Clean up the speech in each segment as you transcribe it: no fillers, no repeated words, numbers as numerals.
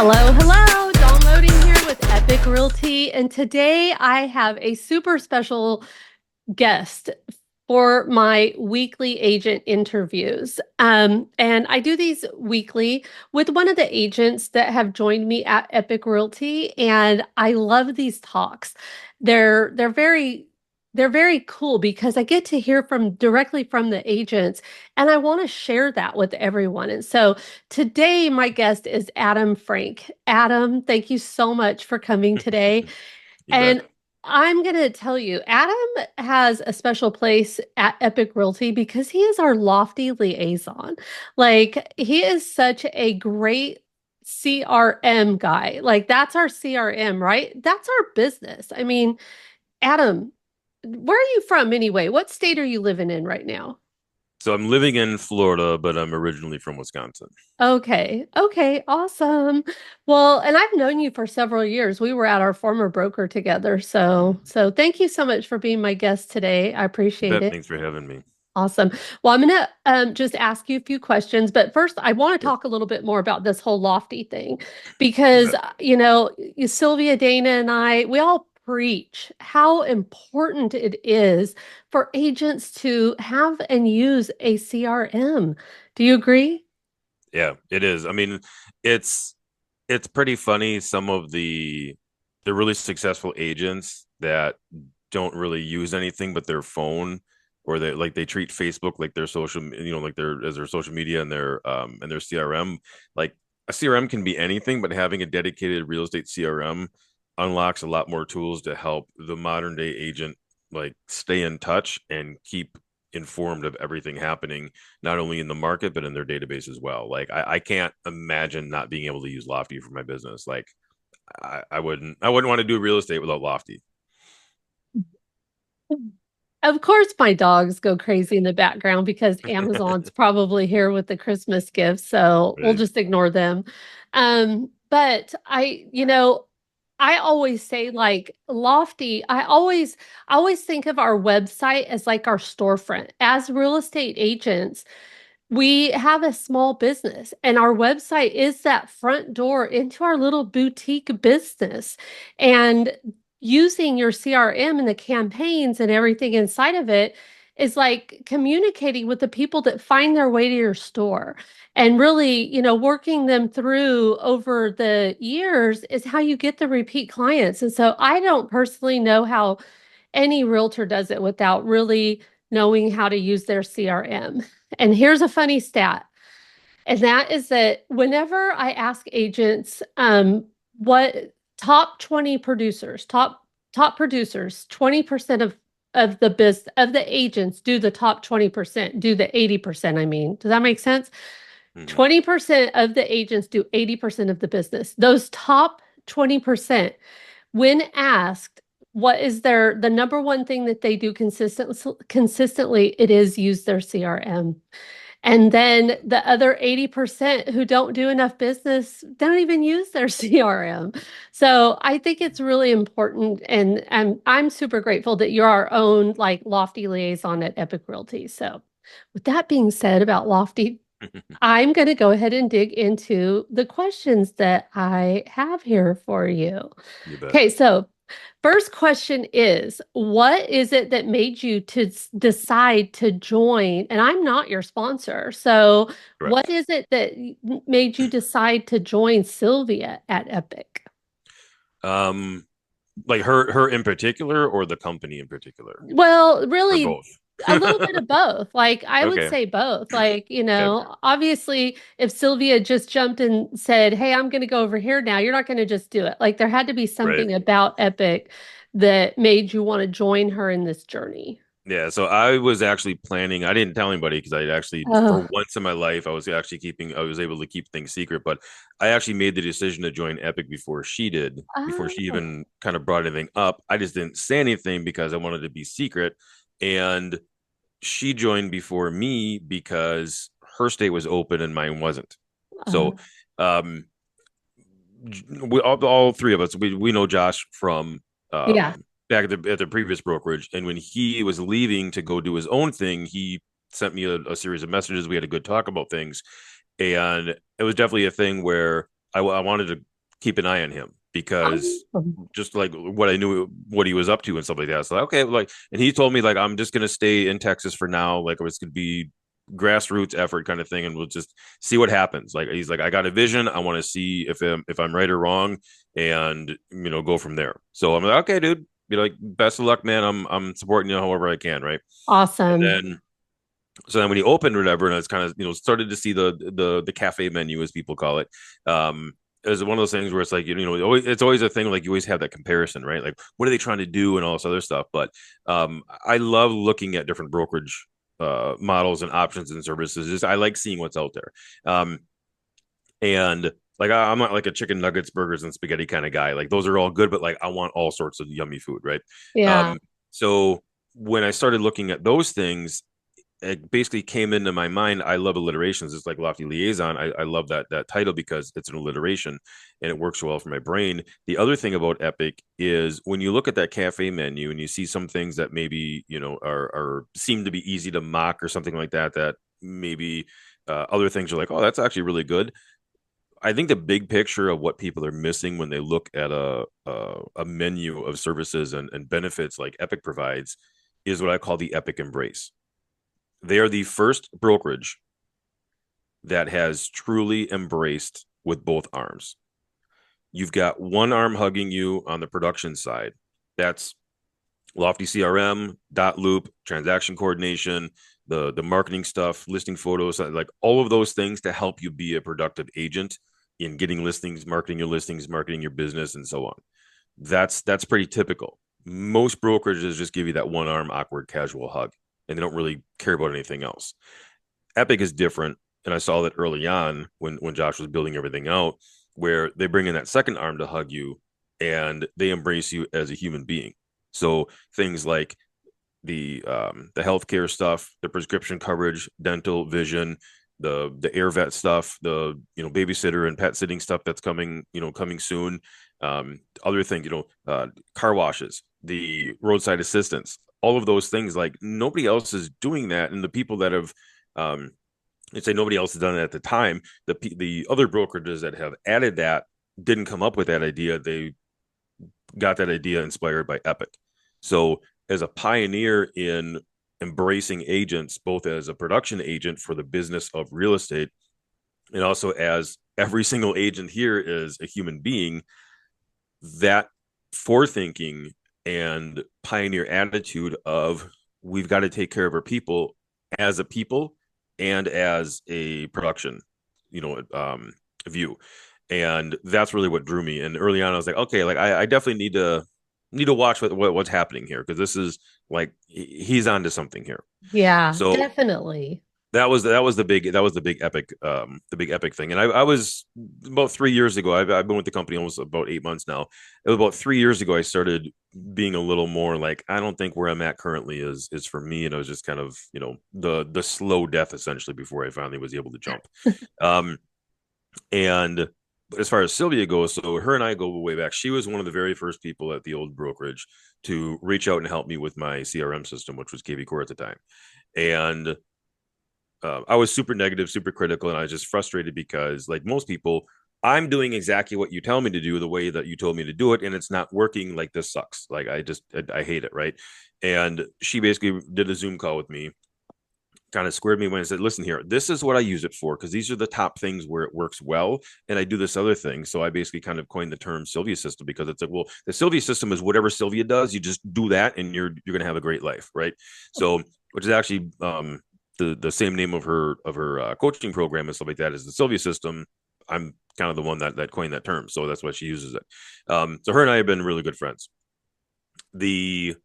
Hello. Downloading here with Epic Realty. And today I have a super special guest for my weekly agent interviews. And I do these weekly with one of the agents that have joined me at Epic Realty. And I love these talks. They're very they're very cool because I get to hear from directly from the agents and I want to share that with everyone. And so today my guest is Adam Frank. Adam, thank you so much for coming today. You bet. And I'm going to tell you, Adam has a special place at Epic Realty because he is our Lofty Liaison. Like, he is such a great CRM guy. Like, that's our CRM, right? That's our business. I mean, Adam, where are you from anyway? What state are you living in right now? So I'm living in Florida, but I'm originally from Wisconsin. Okay, awesome. Well, and I've known you for several years. We were at our former broker together. So thank you so much for being my guest today. I You appreciate bet. it. Thanks for having me. Awesome. Well, I'm gonna just ask you a few questions, but first I want to Sure. talk a little bit more about this whole Lofty thing You because bet. Sylvia, Dana, and we all preach how important it is for agents to have and use a CRM. Do you agree? Yeah, it is. I mean, it's it's pretty funny. Some of the really successful agents that don't really use anything but their phone, or they treat Facebook like their social, like their social media and their CRM. Like a CRM can be anything, but having a dedicated real estate CRM unlocks a lot more tools to help the modern day agent like stay in touch and keep informed of everything happening, not only in the market but in their database as well. Like I can't imagine not being able to use Lofty for my business. Like I wouldn't want to do real estate without Lofty. Of course, my dogs go crazy in the background because Amazon's probably here with the Christmas gifts, so we'll Right. just ignore them. But I always say like Lofty, I always think of our website as like our storefront. As real estate agents, we have a small business, and our website is that front door into our little boutique business. And using your CRM and the campaigns and everything inside of it is like communicating with the people that find their way to your store and really, working them through over the years is how you get the repeat clients. And so I don't personally know how any realtor does it without really knowing how to use their CRM. And here's a funny stat, and that is that whenever I ask agents, what top 20 producers, top producers, 20% of the agents do the top 20%, do the 80%, I mean. Does that make sense? Mhm. 20% of the agents do 80% of the business. Those top 20%, when asked what is the number one thing that they do consistently, it is use their CRM. And then the other 80% who don't do enough business don't even use their CRM. So I think it's really important. And I'm super grateful that you're our own like Lofty liaison at Epic Realty. So with that being said about Lofty, I'm going to go ahead and dig into the questions that I have here for you. You bet. Okay, so first question is, what is it that made you to decide to join? And I'm not your sponsor. So, what Correct. is it that made you decide to join Sylvia at Epic? Um, like her in particular, or the company in particular, Well, or really both? a little bit of both. Like I would Okay. say both. Like, Okay. obviously if Sylvia just jumped and said, "Hey, I'm going to go over here now," you're not going to just do it. Like there had to be Right. something about Epic that made you want to join her in this journey. Yeah, so I was actually planning. I didn't tell anybody because I actually, for Oh. once in my life, I was able to keep things secret. But I actually made the decision to join Epic before she did, before she Oh. even kind of brought anything up. I just didn't say anything because I wanted to be secret. And she joined before me because her state was open and mine wasn't. So, Oh. um, all three of us, we know Josh from Yeah. back at the previous brokerage, and when he was leaving to go do his own thing, he sent me a series of messages. We had a good talk about things, and it was definitely a thing where I wanted to keep an eye on him because Um, just like what I knew what he was up to and stuff like that. So like, okay, like, and he told me like I'm just gonna stay in Texas for now. Like it was gonna be grassroots effort kind of thing, and we'll just see what happens. Like he's like, I got a vision. I want to see if I'm right or wrong, and go from there. So I'm like, okay, dude. Be like, best of luck, man. I'm supporting you however I can, right? And Awesome. then so then when he opened or whatever, and I was kind of started to see the cafe menu as people call it. It was one of those things where it's like it's always a thing like you always have that comparison, right? Like what are they trying to do and all this other stuff. But I love looking at different brokerage models and options and services. Just I like seeing what's out there. And like I'm not like a chicken nuggets, burgers, and spaghetti kind of guy. Like those are all good, but like I want all sorts of yummy food, right? Yeah. So when I started looking at those things, it basically came into my mind. I love alliterations. It's like Lofty Liaison. I love that title because it's an alliteration and it works well for my brain. The other thing about Epic is when you look at that cafe menu and you see some things that maybe are seem to be easy to mock or something like that. That maybe other things are like, oh, that's actually really good. I think the big picture of what people are missing when they look at a menu of services and benefits like Epic provides is what I call the Epic embrace. They are the first brokerage that has truly embraced with both arms. You've got one arm hugging you on the production side. That's Lofty CRM, dot loop, transaction coordination, the marketing stuff, listing photos, like all of those things to help you be a productive agent in getting listings, marketing your business, and so on. That's pretty typical. Most brokerages just give you that one arm awkward casual hug, and they don't really care about anything else. Epic is different, and I saw that early on when Josh was building everything out, where they bring in that second arm to hug you, and they embrace you as a human being. So things like the healthcare stuff, the prescription coverage, dental, vision, the air vet stuff, the babysitter and pet sitting stuff that's coming soon. Other things, car washes, the roadside assistance, all of those things. Like nobody else is doing that, and the people that have I'd say nobody else has done it at the time. The other brokerages that have added that didn't come up with that idea. They got that idea inspired by Epic. So as a pioneer in embracing agents, both as a production agent for the business of real estate, and also as every single agent here is a human being, that forethinking and pioneer attitude of we've got to take care of our people as a people and as a production, view. And that's really what drew me. And early on, I was like, okay, like I definitely need to watch what's happening here because this is like he's onto something here. Yeah, So definitely. that was the big epic thing. And I was about 3 years ago. I've been with the company almost about 8 months now. It was about 3 years ago I started being a little more like I don't think where I'm at currently is for me, and I was just kind of the slow death essentially before I finally was able to jump. Um, and as far as Sylvia goes, so her and I go way back. She was one of the very first people at the old brokerage to reach out and help me with my CRM system, which was KV Core at the time. And I was super negative, super critical, and I was just frustrated because, like most people, I'm doing exactly what you tell me to do the way that you told me to do it, and it's not working. Like this sucks. Like I hate it, right? And she basically did a Zoom call with me, kind of squared me when I said, listen here, this is what I use it for because these are the top things where it works well. And I do this other thing. So I basically kind of coined the term Sylvia system because it's like, well, the Sylvia system is whatever Sylvia does, you just do that and you're gonna have a great life, right? So which is actually the same name of her coaching program and stuff like that is the Sylvia system. I'm kind of the one that coined that term. So that's why she uses it. So her and I have been really good friends. The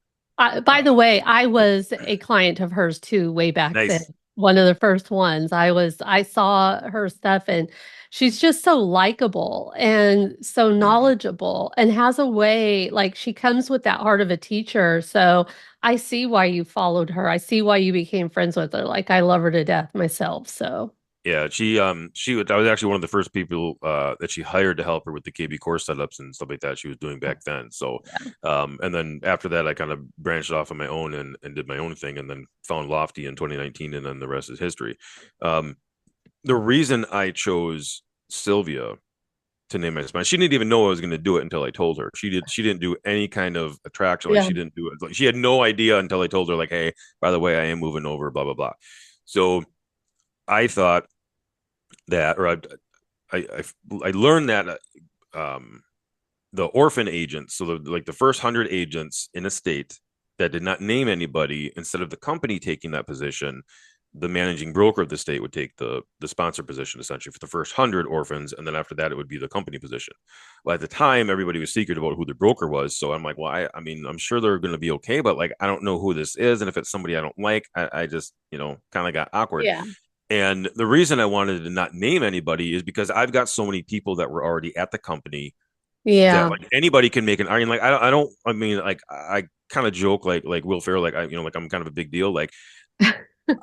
By the way, I was a client of hers too, way back then. Nice. One of the first ones. I saw her stuff and she's just so likable and so knowledgeable and has a way, like she comes with that heart of a teacher. So I see why you followed her. I see why you became friends with her. Like I love her to death myself. So Yeah, I was actually one of the first people that she hired to help her with the KB core setups and stuff like that she was doing back then. So yeah. and then after that I kind of branched off on my own and did my own thing and then found Lofty in 2019 and then the rest is history. The reason I chose Sylvia to name my sponsor. She didn't even know I was going to do it until I told her. She didn't do any kind of attraction. Like Yeah. she didn't do it. Like she had no idea until I told her, like, hey, by the way, I am moving over, blah blah blah. So I thought that, or I learned that um, the orphan agents, so like the first 100 agents in a state that did not name anybody, instead of the company taking that position, the managing broker of the state would take the sponsor position essentially for the first 100 orphans, and then after that it would be the company position. Well, at the time everybody was secret about who the broker was, so I'm like, well, I mean, I'm sure they're going to be okay, but like I don't know who this is, and if it's somebody I don't like, I just, kind of got awkward. Yeah. And the reason I wanted to not name anybody is because I've got so many people that were already at the company that Yeah. like anybody can make an. I mean, like I don't. I mean, like I kind of joke like Will Ferrell, like like I'm kind of a big deal. Like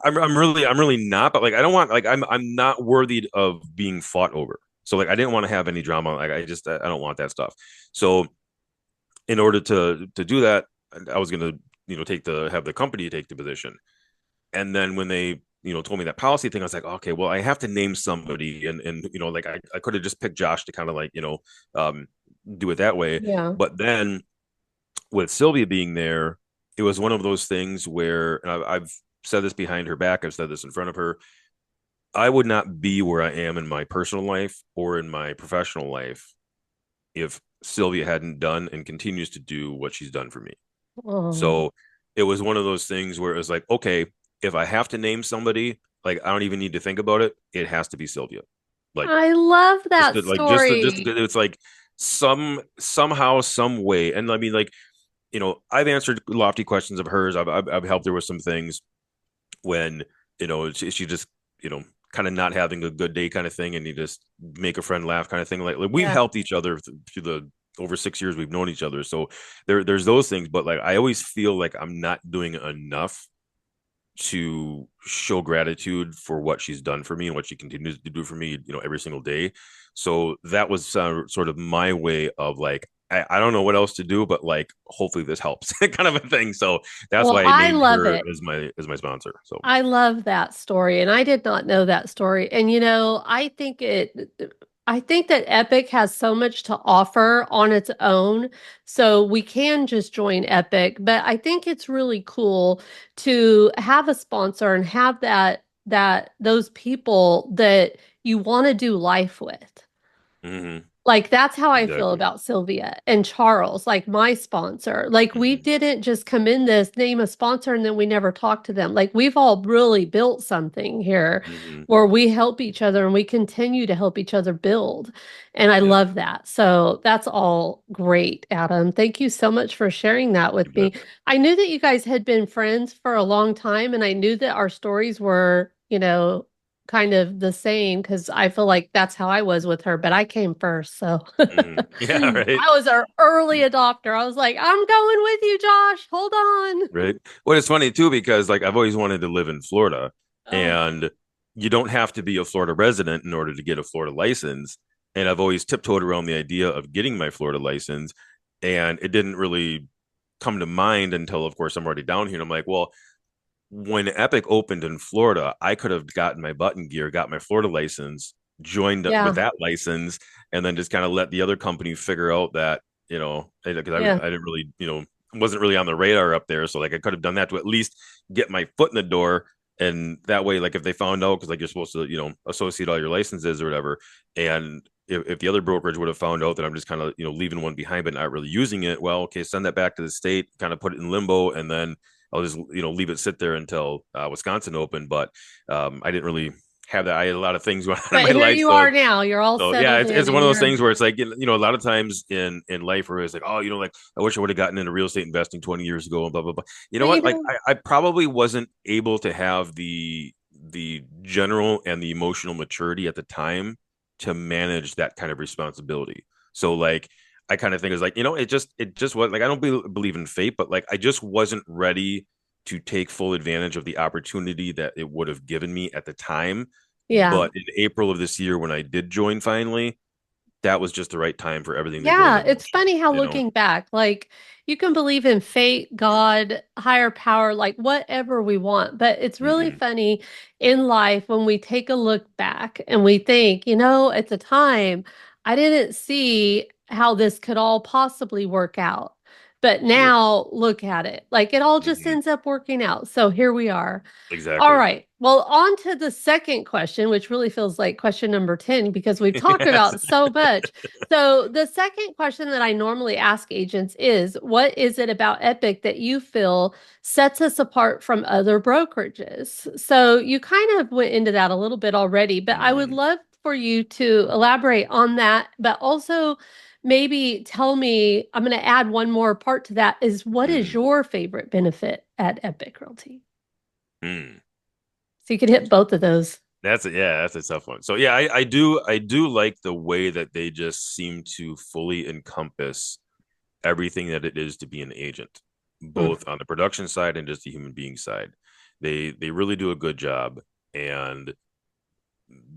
I'm really not, but like I don't want, like I'm not worthy of being fought over. So like I didn't want to have any drama. Like I don't want that stuff. So in order to do that, I was gonna have the company take the position. And then when they told me that policy thing, I was like, okay, well, I have to name somebody, and like I could have just picked Josh to kind of like um do it that way. Yeah. But then with Sylvia being there, it was one of those things where, and I've said this behind her back, I've said this in front of her, I would not be where I am in my personal life or in my professional life if Sylvia hadn't done and continues to do what she's done for me. Oh, So it was one of those things where it was like, okay, if I have to name somebody, like I don't even need to think about it. It has to be Sylvia. Like I love just that to, like just story. it's like somehow, some way. And I mean, like, I've answered lofty questions of hers. I've helped her with some things when, she just, kind of not having a good day kind of thing, and you just make a friend laugh kind of thing. Like we've Yeah. helped each other through the over 6 years we've known each other. So there's those things, but like I always feel like I'm not doing enough to show gratitude for what she's done for me and what she continues to do for me, every single day. So that was sort of my way of like, I don't know what else to do, but like, hopefully this helps kind of a thing. So that's Well, why I I named love her it. as my sponsor. So, I love that story, and I did not know that story. And I think that Epic has so much to offer on its own. So we can just join Epic, but I think it's really cool to have a sponsor and have that those people that you want to do life with. mm-hmm, Like that's how I feel exactly. about Sylvia and Charles, like my sponsor. Like we Mm-hmm, didn't just come in this, name a sponsor, and then we never talked to them. Like we've all really built something here mm-hmm, where we help each other and we continue to help each other build. And I yeah, love that. So that's all great, Adam. Thank you so much for sharing that you with bet. me. I knew that you guys had been friends for a long time, and I knew that our stories were, kind of the same because I feel like that's how I was with her, but I came first. So Mm-hmm. Yeah, right. I was our early adopter. I was like, I'm going with you, Josh. Hold on. Right. Well, it's funny too because like I've always wanted to live in Florida, Oh, and you don't have to be a Florida resident in order to get a Florida license. And I've always tiptoed around the idea of getting my Florida license, and it didn't really come to mind until, of course, I'm already down here. And I'm like, well, when Epic opened in Florida, I could have gotten my button gear, got my Florida license, joined with yeah. that license, and then just kind of let the other company figure out that, because Yeah. I didn't really, wasn't really on the radar up there. So like I could have done that to at least get my foot in the door. And that way, like if they found out, because like you're supposed to, associate all your licenses or whatever, and if the other brokerage would have found out that I'm just kind of, leaving one behind but not really using it, well, okay, send that back to the state, kind of put it in limbo, and then I'll just leave it sit there until Wisconsin opened. But I didn't really have that. I had a lot of things going on in But my here life, you so are now. You're all yeah, settled in it's one and of those you're things where it's like, a lot of times in life where it's like, oh, like I wish I would have gotten into real estate investing 20 years ago and blah blah blah. You know but what? Like I probably wasn't able to have the general and the emotional maturity at the time to manage that kind of responsibility. So like I kind of think it's like, it just was like I don't believe in fate, but like I just wasn't ready to take full advantage of the opportunity that it would have given me at the time. yeah. But in April of this year, when I did join finally, that was just the right time for everything to go Yeah, into it's motion, funny how you know? looking back, like you can believe in fate, God, higher power, like whatever we want. But it's really Mm-hmm. funny in life when we take a look back and we think, at the time, I didn't see how this could all possibly work out. But Yep. now look at it. Like it all just Hmm. ends up working out. So here we are. All Exactly. right. Well, on to the second question, which really feels like question number 10 because we've talked Yes. about so much. So, the second question that I normally ask agents is what is it about Epic that you feel sets us apart from other brokerages? So, you kind of went into that a little bit already, but I would Hmm. love for you to elaborate on that, but also maybe tell me, I'm going to add one more part to that is what is Hmm. your favorite benefit at Epic Realty? Hmm. So you could hit both of those. That's a tough one. So yeah, I do like the way that they just seem to fully encompass everything that it is to be an agent, Mm, both on the production side and just the human being side. They really do a good job, and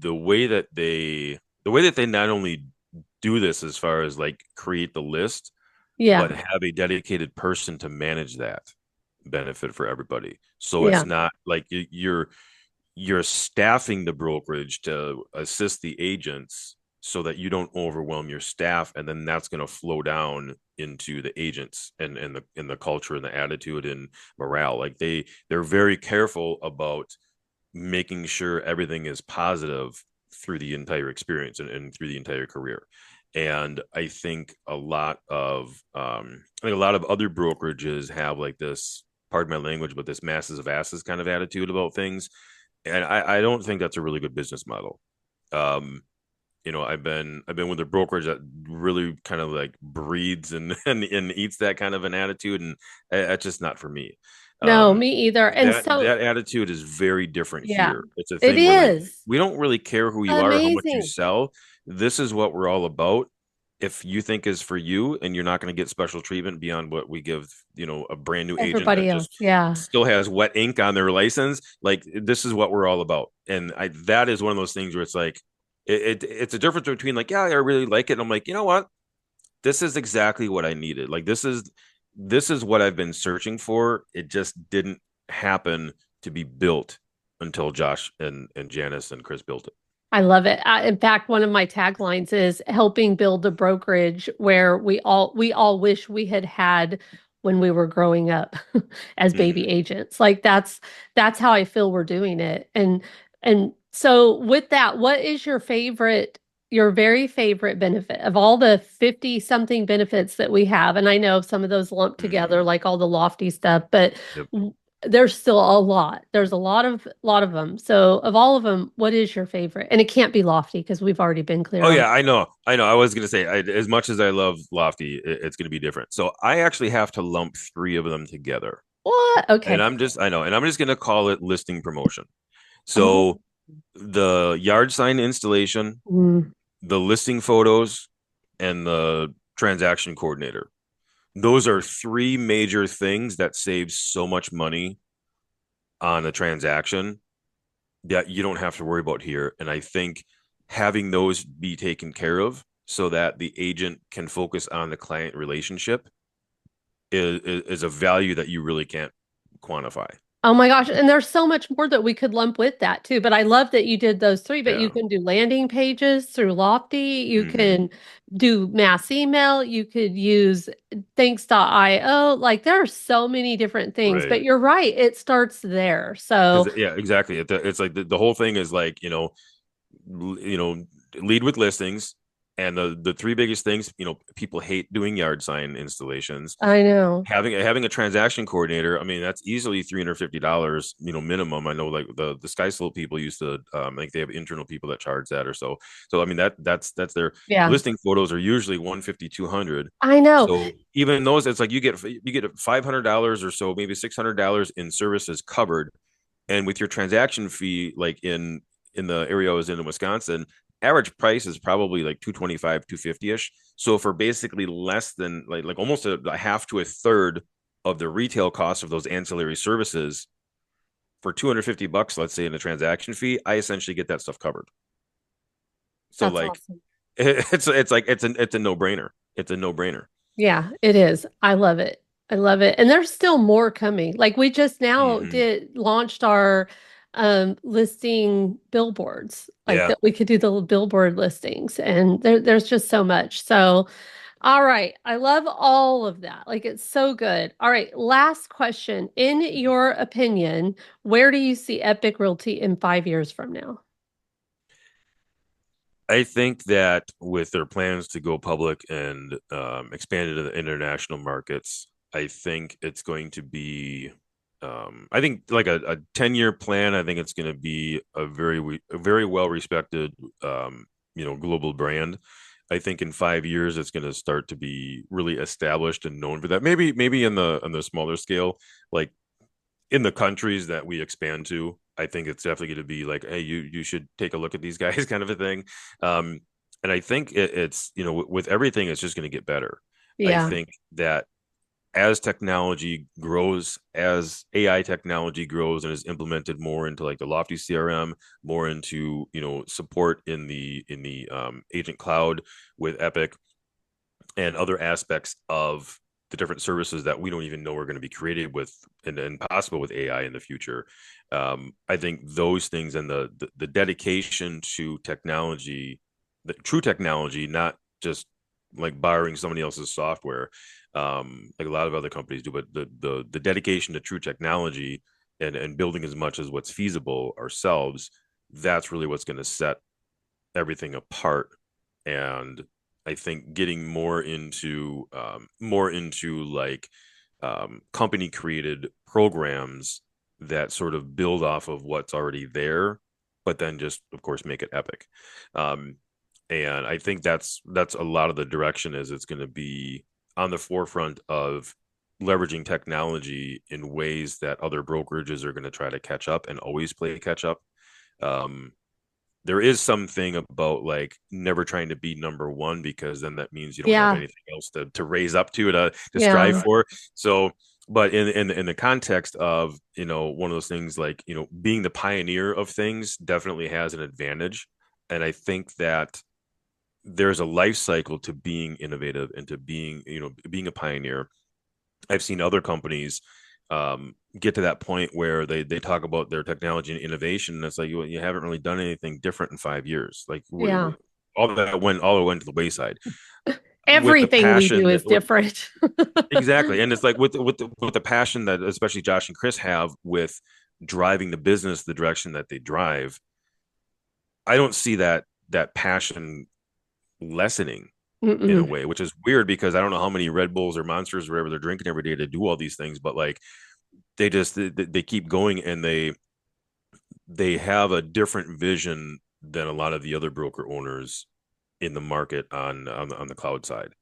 the way that they not only do this as far as like create the list, yeah, but have a dedicated person to manage that benefit for everybody. So it's yeah. not like you're staffing the brokerage to assist the agents so that you don't overwhelm your staff, and then that's going to flow down into the agents and the culture and the attitude and morale. Like they're very careful about making sure everything is positive through the entire experience and through the entire career. And I think a lot of other brokerages have like this, pardon my language, but this masses of asses kind of attitude about things, and I don't think that's a really good business model. Um, I've been with a brokerage that really kind of like breeds and eats that kind of an attitude, and that's just not for me. No, Um, me either. And so, that attitude is very different yeah, here. It's a it thing where like is we don't really care who you are or how much you amazing. sell. This is what we're all about. If you think is for you and you're not going to get special treatment beyond what we give, a brand new agent Everybody that else, just yeah. still has wet ink on their license, like this is what we're all about. And that is one of those things where it's like it's a difference between like, yeah, I really like it. And I'm like, you know what? This is exactly what I needed. Like this is what I've been searching for. It just didn't happen to be built until Josh and Janice and Chris built it. I love it. In fact, one of my taglines is helping build a brokerage where we all wish we had had when we were growing up as baby Mm-hmm. agents. Like that's how I feel we're doing it. And so with that, what is your very favorite benefit of all the 50 something benefits that we have? And I know some of those lumped together Mm-hmm. like all the lofty stuff, but Yep. there's still a lot. There's a lot of them. So of all of them, what is your favorite? And it can't be Lofty because we've already been clear Oh on yeah, that. I know. I was gonna say, as much as I love Lofty, it's gonna be different. So I actually have to lump three of them together, What? and Okay. I'm just gonna call it listing promotion. Oh. So the yard sign installation, Mm, the listing photos, and the transaction coordinator. Those are three major things that save so much money on a transaction that you don't have to worry about here. And I think having those be taken care of so that the agent can focus on the client relationship is a value that you really can't quantify. oh my gosh. And there's so much more that we could lump with that too. But I love that you did those three, but you Yeah. can do landing pages through Lofty. You Mm-hmm. can do mass email. You could use thanks.io. Like there are so many different things, but Right. you're right. It starts there. So Because yeah, exactly. It's like the whole thing is like, lead with listings, and the three biggest things, people hate doing yard sign installations. I know. Having a transaction coordinator, I mean, that's easily $350, minimum. I know like the Sky Slope people used to, like they have internal people that charge that or so. So I mean that's their Yeah, listing photos are usually 150, 200. I know. So even those, it's like you get $500 or so, maybe $600 in services covered, and with your transaction fee, like in the area I was in Wisconsin, average price is probably like 225, 250 ish. So for basically less than like almost a half to a third of the retail cost of those ancillary services, for $250, let's say in a transaction fee, I essentially get that stuff covered. So That's like awesome. it's a no brainer. It's a no brainer. Yeah, it is. I love it. I love it. And there's still more coming. Like we just now Mm-hmm. did launched our listing billboards, like Yeah. that we could do the billboard listings, and there's just so much. So, all right, I love all of that. Like it's so good. All right, last question. In your opinion, where do you see Epic Realty in 5 years from now? I think that with their plans to go public and expand into the international markets, I think it's going to be, I think like a 10-year plan. I think it's going to be a very well respected, global brand. I think in 5 years it's going to start to be really established and known for that. Maybe in the smaller scale, like in the countries that we expand to, I think it's definitely going to be like, hey, you should take a look at these guys, kind of a thing. Um, and I think it's with everything, it's just going to get better. I Yeah, think that as technology grows, as AI technology grows and is implemented more into like the Lofty CRM, more into support in the agent cloud with Epic, and other aspects of the different services that we don't even know are going to be created with and possible with AI in the future. I think those things and the dedication to technology, the true technology, not just like borrowing somebody else's software, like a lot of other companies do, but the dedication to true technology and building as much as what's feasible ourselves, that's really what's going to set everything apart. And I think getting more into like company created programs that sort of build off of what's already there, but then just of course make it epic. Um, and I think that's a lot of the direction is it's going to be on the forefront of leveraging technology in ways that other brokerages are going to try to catch up and always play catch up. Um, there is something about like never trying to be number one because then that means you don't have yeah, anything else to raise up to strive yeah, for. So, but in the context of one of those things like being the pioneer of things definitely has an advantage, and I think that there's a life cycle to being innovative and to being a pioneer. I've seen other companies get to that point where they talk about their technology and innovation, and it's like you haven't really done anything different in 5 years. Like yeah. all it went to the wayside with the Everything we do passion is that different. exactly, and it's like with the passion that especially Josh and Chris have with driving the business the direction that they drive. I don't see that passion lessening in a Mm-mm. way, which is weird because I don't know how many Red Bulls or Monsters or whatever they're drinking every day to do all these things, but like they keep going and they have a different vision than a lot of the other broker owners in the market on the cloud side,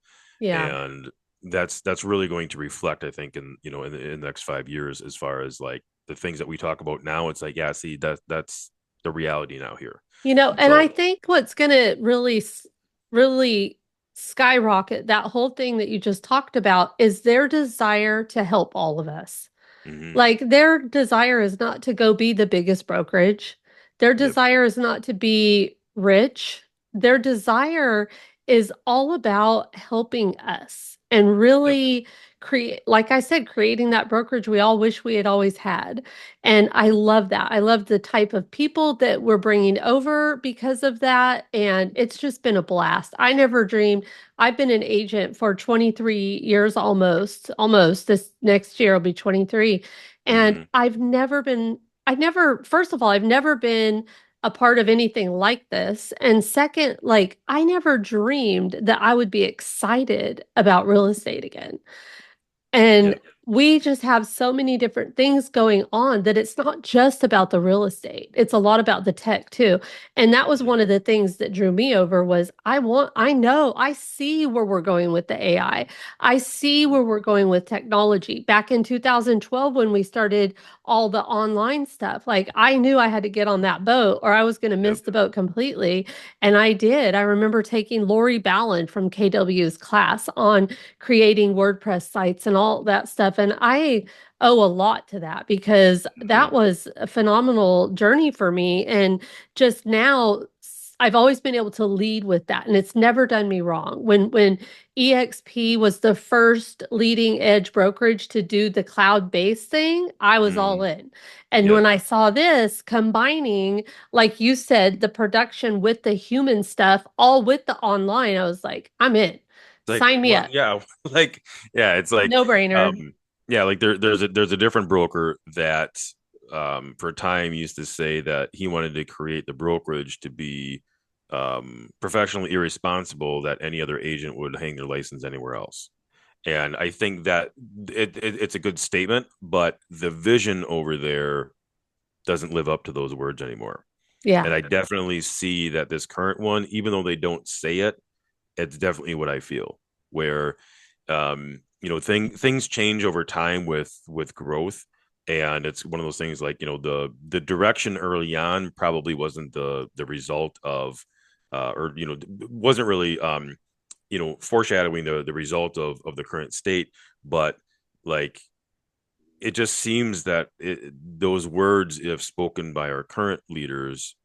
Yeah. and that's really going to reflect, I think, in the next 5 years as far as like the things that we talk about now. It's like, yeah, see that's the reality now here. And So I think what's going to really skyrocket that whole thing that you just talked about is their desire to help all of us. mm-hmm. Like their desire is not to go be the biggest brokerage. Their Yep. desire is not to be rich. Their desire is all about helping us and Yep. really create, like I said, creating that brokerage we all wish we had always had. And I love that. I love the type of people that we're bringing over because of that. And it's just been a blast. I never dreamed. I've been an agent for 23 years almost. Almost. This next year will be 23. And Mm-hmm. first of all, I've never been a part of anything like this. And second, like, I never dreamed that I would be excited about real estate again. And Yep. we just have so many different things going on that it's not just about the real estate. It's a lot about the tech too. And that was one of the things that drew me over was I know, I see where we're going with the AI. I see where we're going with technology. Back in 2012 when we started all the online stuff, like I knew I had to get on that boat or I was going to miss Yep. the boat completely. And I did. I remember taking Lori Ballin from KW's class on creating WordPress sites and all that stuff. And I owe a lot to that because Mm-hmm. that was a phenomenal journey for me. And just now, I've always been able to lead with that, and it's never done me wrong. When EXP was the first leading edge brokerage to do the cloud-based thing, I was all Mm, in. And yep. when I saw this combining, like you said, the production with the human stuff, all with the online, I was like, I'm in. It's like, Sign me well, up. yeah, like, yeah, it's like, No brainer. yeah, like there's a different broker that, for a time used to say that he wanted to create the brokerage to be, professionally irresponsible that any other agent would hang their license anywhere else. And I think that it's a good statement, but the vision over there doesn't live up to those words anymore. Yeah. And I definitely see that this current one, even though they don't say it, it's definitely what I feel. Where, things change over time with growth, and it's one of those things like, the direction early on probably wasn't the result of, or wasn't really, foreshadowing the result of the current state, but like it just seems that those words, if spoken by our current leaders,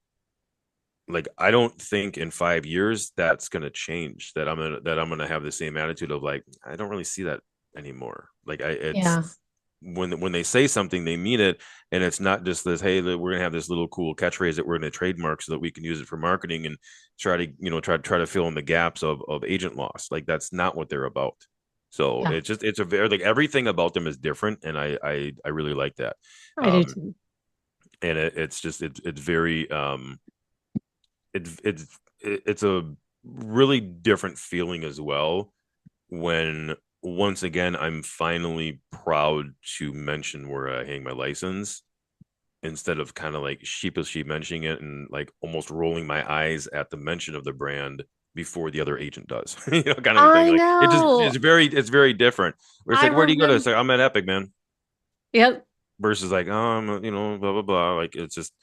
like I don't think in 5 years that's gonna change. That I'm gonna have the same attitude of like I don't really see that anymore. Like it's Yeah. when they say something, they mean it, and it's not just this. Hey, we're gonna have this little cool catchphrase that we're gonna trademark so that we can use it for marketing and try to fill in the gaps of agent loss. Like that's not what they're about. So Yeah. it's a very like everything about them is different, and I really like that. I do Um, too. and it's just it's very it's it's a really different feeling as well when once again I'm finally proud to mention where I hang my license instead of kind of like sheepishly mentioning it and like almost rolling my eyes at the mention of the brand before the other agent does. Kind of a thing. I Like it just know. it's very different. Where it's I like, where do you go to? It's remember. like, I'm at Epic, man. Yep. Versus like, blah blah blah. Like it's just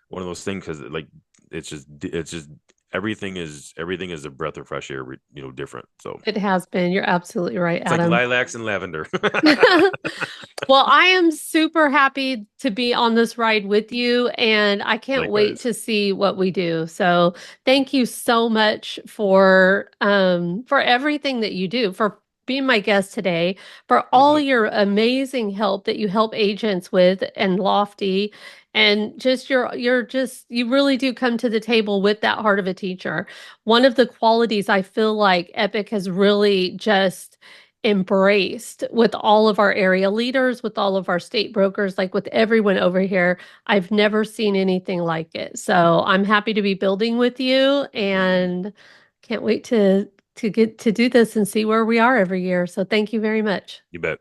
one of those things because like it's just everything is a breath of fresh air, different. So It has been. You're absolutely right, it's like Adam. lilacs and lavender. Well, I am super happy to be on this ride with you, and I can't wait Likewise. to see what we do. So, thank you so much for everything that you do, for being my guest today, for all Mhm. your amazing help that you help agents with and Lofty, and just you really do come to the table with that heart of a teacher. One of the qualities I feel like Epic has really just embraced with all of our area leaders, with all of our state brokers, like with everyone over here. I've never seen anything like it. So I'm happy to be building with you Mhm. and can't wait to get to do this and see where we are every year. So thank you very much. You bet.